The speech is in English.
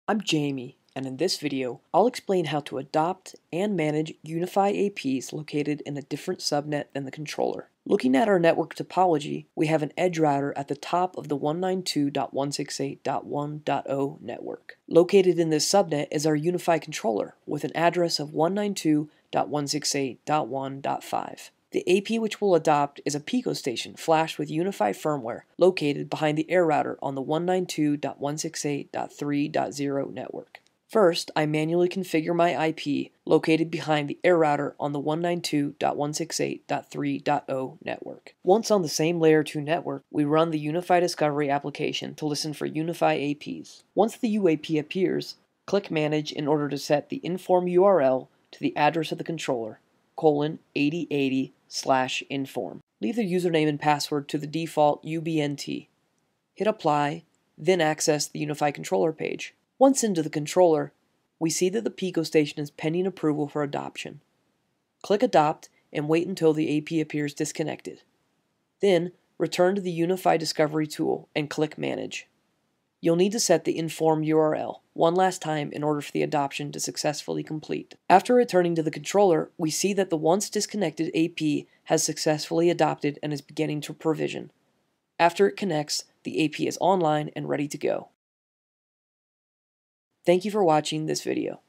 I'm Jamie, and in this video, I'll explain how to adopt and manage UniFi APs located in a different subnet than the controller. Looking at our network topology, we have an edge router at the top of the 192.168.1.0 network. Located in this subnet is our UniFi controller with an address of 192.168.1.5. The AP which we'll adopt is a Pico station flashed with UniFi firmware located behind the air router on the 192.168.3.0 network. First, I manually configure my IP located behind the air router on the 192.168.3.0 network. Once on the same layer 2 network, we run the UniFi Discovery application to listen for UniFi APs. Once the UAP appears, click Manage in order to set the inform URL to the address of the controller, :8080/inform. Leave the username and password to the default UBNT. Hit Apply, then access the UniFi controller page. Once into the controller, we see that the Pico station is pending approval for adoption. Click Adopt and wait until the AP appears disconnected. Then, return to the UniFi Discovery tool and click Manage. You'll need to set the inform URL one last time in order for the adoption to successfully complete. After returning to the controller, we see that the once disconnected AP has successfully adopted and is beginning to provision. After it connects, the AP is online and ready to go. Thank you for watching this video.